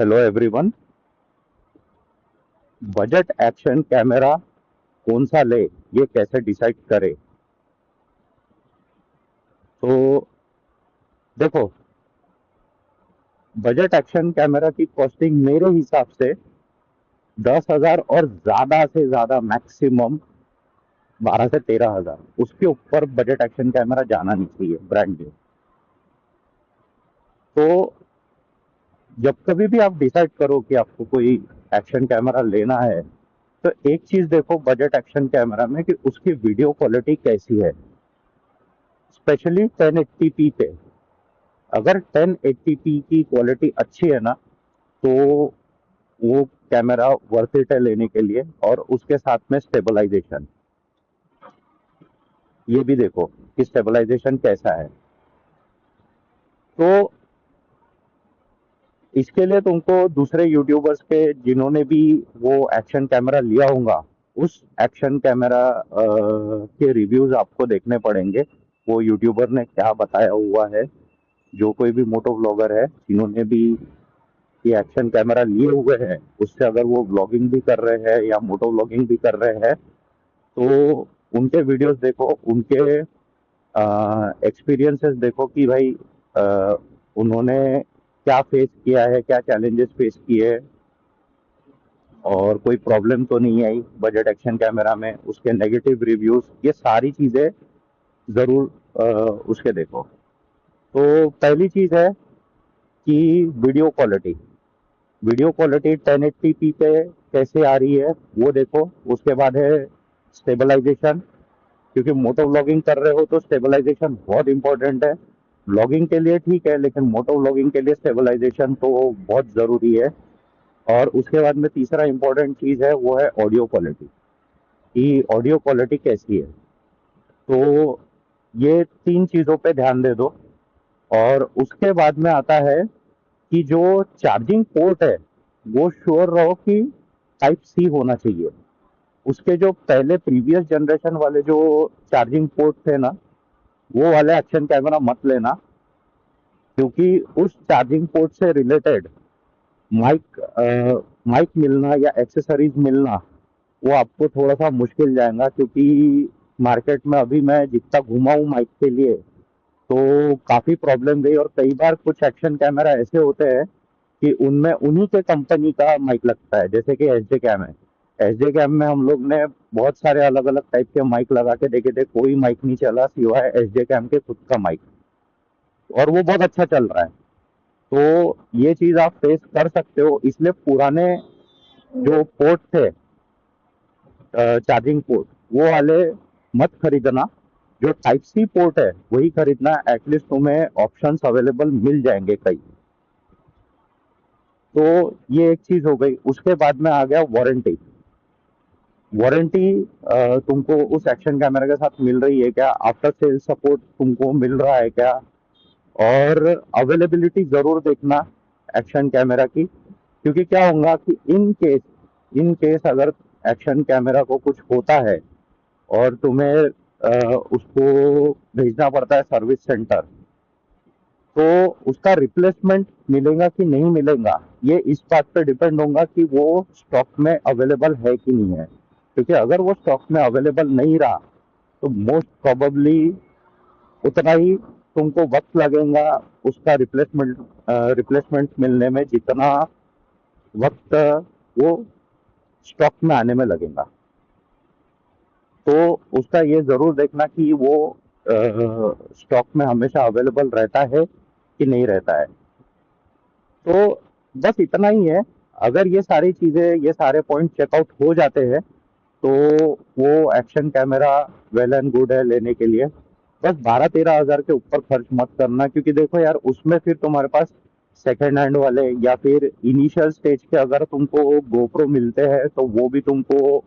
Hello everyone. Budget action camera कौन सा ले, ये कैसे डिसाइड करे? तो देखो, बजट एक्शन कैमरा की कॉस्टिंग मेरे हिसाब से 10,000 और ज्यादा से ज्यादा मैक्सिमम 12 से 13 हजार। उसके ऊपर बजट एक्शन कैमरा जाना नहीं चाहिए ब्रांड न्यू। तो जब कभी भी आप डिसाइड करो कि आपको कोई एक्शन कैमरा लेना है, तो एक चीज देखो बजट एक्शन कैमरा में कि उसकी वीडियो क्वालिटी कैसी है, स्पेशली 1080p पे। अगर 1080p की क्वालिटी अच्छी है ना, तो वो कैमरा वर्थ इट है लेने के लिए। और उसके साथ में स्टेबलाइजेशन, ये भी देखो कि स्टेबलाइजेशन कैसा है। तो इसके लिए तुमको दूसरे यूट्यूबर्स के जिन्होंने भी वो एक्शन कैमरा लिया होगा, उस एक्शन कैमरा के रिव्यूज आपको देखने पड़ेंगे। वो यूट्यूबर ने क्या बताया हुआ है। जो कोई भी मोटो व्लॉगर है जिन्होंने भी ये एक्शन कैमरा लिए हुए हैं, उससे अगर वो व्लॉगिंग भी कर रहे हैं या मोटो व्लॉगिंग भी कर रहे हैं, तो उनके वीडियोस देखो, उनके एक्सपीरियंसेस देखो कि भाई अ, उन्होंने क्या फेस किया है, क्या चैलेंजेस फेस किए, और कोई प्रॉब्लम तो नहीं आई बजट एक्शन कैमरा में, उसके नेगेटिव रिव्यूज, ये सारी चीज़ें ज़रूर उसके देखो। तो पहली चीज़ है कि video quality. Video quality 1080p पे कैसे आ रही है वो देखो। उसके बाद है स्टेबलाइजेशन, क्योंकि मोटो व्लॉगिंग कर रहे हो तो स्टेबलाइजेशन बहुत इंपॉर्टेंट है। व्लॉगिंग के लिए ठीक है, लेकिन मोटो व्लॉगिंग के लिए स्टेबलाइजेशन तो बहुत ज़रूरी है। और उसके बाद में तीसरा इंपॉर्टेंट चीज़ है, वो है ऑडियो क्वालिटी, कि ऑडियो क्वालिटी कैसी है। तो ये तीन चीज़ों पे ध्यान दे दो। और उसके बाद में आता है कि जो चार्जिंग पोर्ट है, वो श्योर रहो कि टाइप सी होना चाहिए। उसके जो पहले प्रीवियस जनरेशन वाले जो चार्जिंग पोर्ट थे ना, वो वाले एक्शन कैमरा मत लेना। क्योंकि उस चार्जिंग पोर्ट से रिलेटेड माइक मिलना या एक्सेसरीज मिलना, वो आपको थोड़ा सा मुश्किल जाएगा। क्योंकि मार्केट में अभी मैं जितना घुमा हूँ माइक के लिए, तो काफ़ी प्रॉब्लम गई। और कई बार कुछ एक्शन कैमरा ऐसे होते हैं कि उनमें उन्हीं के कंपनी का माइक लगता है, जैसे कि एच जे कैम है। एच जे कैम में हम लोग ने बहुत सारे अलग अलग टाइप के माइक लगा के देखे थे, कोई माइक नहीं चला सिवाय एच जे कैम के खुद का माइक। और वो बहुत अच्छा चल रहा है। तो ये चीज़ आप फेस कर सकते हो, इसलिए पुराने जो पोर्ट थे, चार्जिंग पोर्ट, वो वाले मत खरीदना। जो टाइप सी पोर्ट है वही खरीदना, एटलीस्ट तुम्हें ऑप्शंस अवेलेबल मिल जाएंगे कई। तो ये एक चीज हो गई। उसके बाद में आ गया वारंटी। वारंटी तुमको उस एक्शन कैमरा के साथ मिल रही है क्या, आफ्टर सेल सपोर्ट तुमको मिल रहा है क्या, और अवेलेबिलिटी जरूर देखना एक्शन कैमरा की। क्योंकि क्या होगा कि इन केस अगर एक्शन कैमरा को कुछ होता है और तुम्हें उसको भेजना पड़ता है सर्विस सेंटर, तो उसका रिप्लेसमेंट मिलेगा कि नहीं मिलेगा, ये इस बात पे डिपेंड होगा कि वो स्टॉक में अवेलेबल है कि नहीं है। क्योंकि अगर वो स्टॉक में अवेलेबल नहीं रहा, तो मोस्ट प्रोबेबली उतना ही तुमको वक्त लगेगा उसका रिप्लेसमेंट मिलने में, जितना वक्त वो स्टॉक में आने में लगेगा। तो उसका ये जरूर देखना कि वो स्टॉक में हमेशा अवेलेबल रहता है कि नहीं रहता है। तो बस इतना ही है। अगर ये सारी चीजें, ये सारे पॉइंट चेकआउट हो जाते हैं, तो वो action camera well and good है लेने के लिए। बस 12-13 हजार के ऊपर खर्च मत करना, क्योंकि देखो यार, उसमें फिर तुम्हारे पास सेकेंड हैंड वाले या फिर इनिशियल स्टेज के अगर तुमको गोप्रो मिलते हैं, तो वो भी तुमको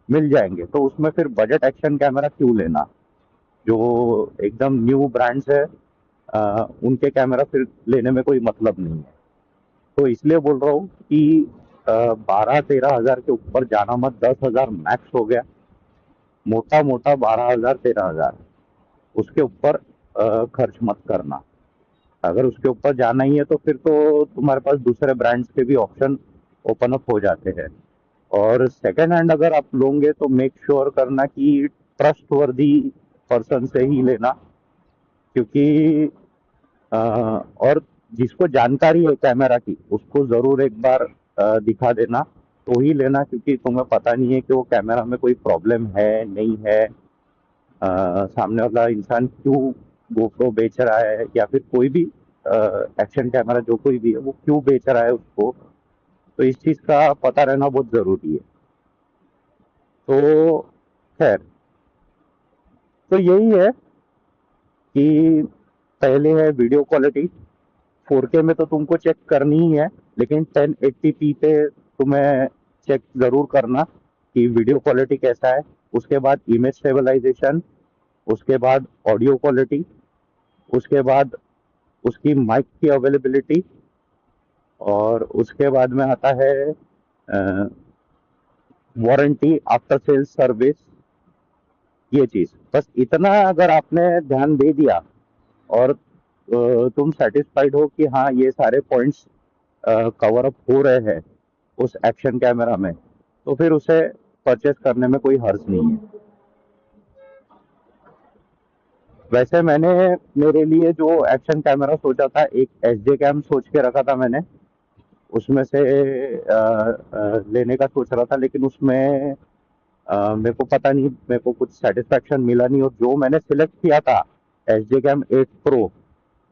मिल जाएंगे। तो उसमें फिर बजट एक्शन कैमरा क्यों लेना? जो एकदम न्यू ब्रांड्स है, उनके कैमरा फिर लेने में कोई मतलब नहीं है। तो इसलिए बोल रहा हूँ कि 12-13 हजार के ऊपर जाना मत। 10 हजार मैक्स हो गया, मोटा मोटा 12 हजार 13 हजार, उसके ऊपर खर्च मत करना। अगर उसके ऊपर जाना ही है तो फिर तो तुम्हारे पास दूसरे ब्रांड्स के भी ऑप्शन ओपन अप हो जाते हैं। और सेकेंड हैंड अगर आप लोगे तो मेक श्योर करना कि ट्रस्ट वर्दी पर्सन से ही लेना, क्योंकि और जिसको जानकारी है कैमरा की उसको जरूर एक बार दिखा देना तो ही लेना, क्योंकि तुम्हें पता नहीं है कि वो कैमरा में कोई प्रॉब्लम है नहीं है, सामने वाला इंसान क्यों गोप्रो बेच रहा है या फिर कोई भी एक्शन कैमरा जो कोई भी है वो क्यों बेच रहा है उसको। तो इस चीज का पता रहना बहुत जरूरी है। तो खैर, तो यही है कि पहले है वीडियो क्वालिटी। 4K में तो तुमको चेक करनी ही है, लेकिन 1080p पे तुम्हें चेक जरूर करना कि वीडियो क्वालिटी कैसा है। उसके बाद इमेज स्टेबलाइजेशन, उसके बाद ऑडियो क्वालिटी, उसके बाद उसकी माइक की अवेलेबिलिटी, और उसके बाद में आता है वारंटी आफ्टर सेल्स सर्विस। ये चीज बस इतना अगर आपने ध्यान दे दिया और तुम सेटिस्फाइड हो कि हाँ ये सारे पॉइंट्स कवर अप हो रहे हैं उस एक्शन कैमरा में, तो फिर उसे परचेस करने में कोई हर्ज नहीं है। वैसे मैंने मेरे लिए जो एक्शन कैमरा सोचा था, एक एच डी कैम सोच के रखा था मैंने, उसमें से लेने का सोच रहा था, लेकिन उसमें मेरे को पता नहीं, मेरे को कुछ सेटिस्फेक्शन मिला नहीं, और जो मैंने सिलेक्ट किया था एच डी कैम 8 प्रो,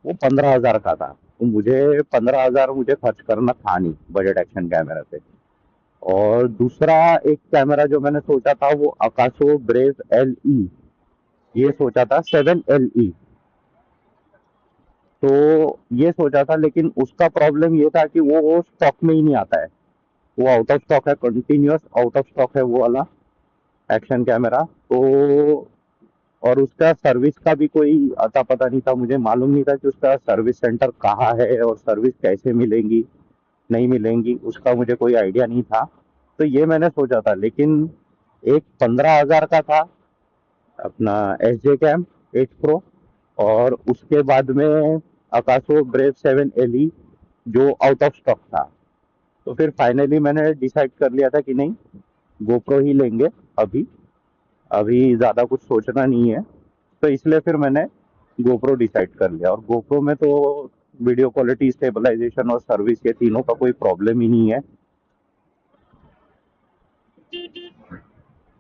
वो 15,000 का था। तो मुझे 15,000 मुझे खर्च करना था नहीं बजट एक्शन कैमरा पे। और दूसरा एक कैमरा जो मैंने सोचा था वो अकाशो ब्रेव एल ई, ये सोचा था 7LE। तो ये सोचा था, लेकिन उसका प्रॉब्लम ये था कि वो स्टॉक में ही नहीं आता है, वो आउट ऑफ स्टॉक है, कंटिन्यूअस आउट ऑफ स्टॉक है वो वाला एक्शन कैमरा। तो और उसका सर्विस का भी कोई अता पता नहीं था, मुझे मालूम नहीं था कि उसका सर्विस सेंटर कहाँ है और सर्विस कैसे मिलेंगी नहीं मिलेंगी, उसका मुझे कोई आइडिया नहीं था। तो ये मैंने सोचा था, लेकिन एक 15,000 का था अपना एस जे कैम 8 प्रो, और उसके बाद में अकाशो ब्रेव 7LE जो आउट ऑफ स्टॉक था। तो फिर फाइनली मैंने डिसाइड कर लिया था कि नहीं, गोप्रो ही लेंगे अभी, अभी ज़्यादा कुछ सोचना नहीं है। तो इसलिए फिर मैंने गोप्रो डिसाइड कर लिया, और गोप्रो में तो वीडियो क्वालिटी, स्टेबलाइजेशन और सर्विस, ये तीनों का कोई प्रॉब्लम ही नहीं है।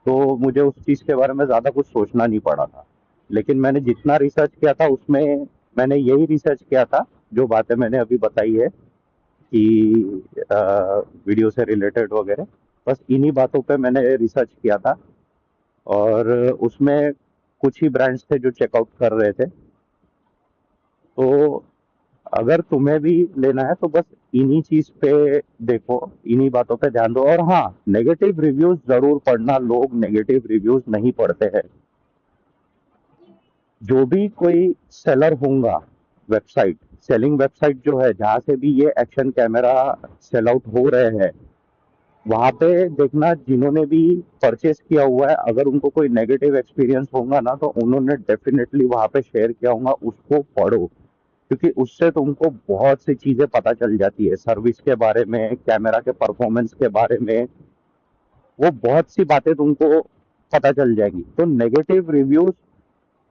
तो मुझे उस चीज़ के बारे में ज़्यादा कुछ सोचना नहीं पड़ा था। लेकिन मैंने जितना रिसर्च किया था उसमें मैंने यही रिसर्च किया था जो बातें मैंने अभी बताई है कि वीडियो से रिलेटेड वगैरह, बस इन्हीं बातों पे मैंने रिसर्च किया था। और उसमें कुछ ही ब्रांड्स थे जो चेकआउट कर रहे थे। तो अगर तुम्हें भी लेना है तो बस इन्हीं चीज पे देखो, इन्हीं बातों पे ध्यान दो। और हाँ, नेगेटिव रिव्यूज जरूर पढ़ना, लोग नेगेटिव रिव्यूज नहीं पढ़ते हैं। जो भी कोई सेलर होगा, वेबसाइट, सेलिंग वेबसाइट जो है जहाँ से भी ये एक्शन कैमरा सेल आउट हो रहे हैं, वहां पे देखना जिन्होंने भी परचेस किया हुआ है, अगर उनको कोई नेगेटिव एक्सपीरियंस होगा ना तो उन्होंने डेफिनेटली वहां पे शेयर किया होगा, उसको पढ़ो। क्योंकि उससे तुमको बहुत सी चीजें पता चल जाती है, सर्विस के बारे में, कैमरा के परफॉर्मेंस के बारे में, वो बहुत सी बातें तुमको पता चल जाएगी। तो नेगेटिव रिव्यूज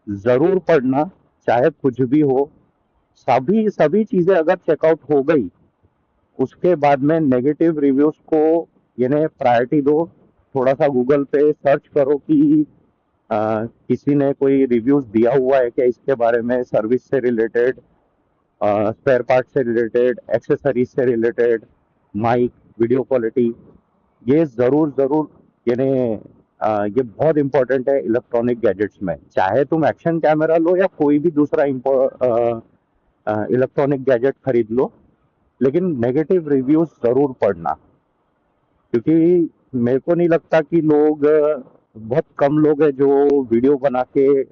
जरूर पढ़ना, चाहे कुछ भी हो। सभी सभी चीजें अगर चेकआउट हो गई, उसके बाद में नेगेटिव रिव्यूज को यानी प्रायोरिटी दो। थोड़ा सा गूगल पे सर्च करो कि किसी ने कोई रिव्यूज दिया हुआ है क्या इसके बारे में, सर्विस से रिलेटेड, स्पेयर पार्ट से रिलेटेड, एक्सेसरीज से रिलेटेड, माइक, वीडियो क्वालिटी, ये जरूर जरूर यानी ये बहुत इंपॉर्टेंट है इलेक्ट्रॉनिक गैजेट्स में। चाहे तुम एक्शन कैमरा लो या कोई भी दूसरा इलेक्ट्रॉनिक गैजेट खरीद लो, लेकिन नेगेटिव रिव्यूज जरूर पढ़ना। क्योंकि मेरे को नहीं लगता कि लोग, बहुत कम लोग हैं जो वीडियो बना के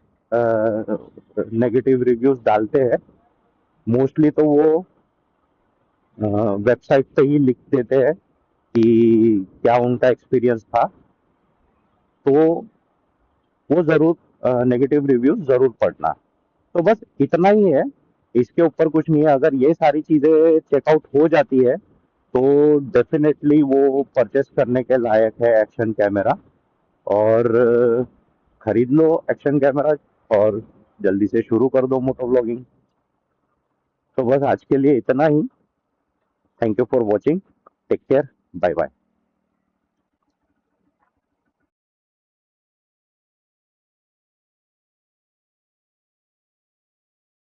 नेगेटिव रिव्यूज डालते हैं। मोस्टली तो वो वेबसाइट पे ही लिख देते हैं कि क्या उनका एक्सपीरियंस था। तो वो जरूर नेगेटिव रिव्यूज जरूर पढ़ना। तो बस इतना ही है। इसके ऊपर कुछ नहीं है। अगर ये सारी चीजें चेकआउट हो जाती है तो डेफिनेटली वो परचेस करने के लायक है एक्शन कैमरा। और खरीद लो एक्शन कैमरा और जल्दी से शुरू कर दो मोटो व्लॉगिंग। तो बस आज के लिए इतना ही। Thank you for watching. Take care. Bye bye.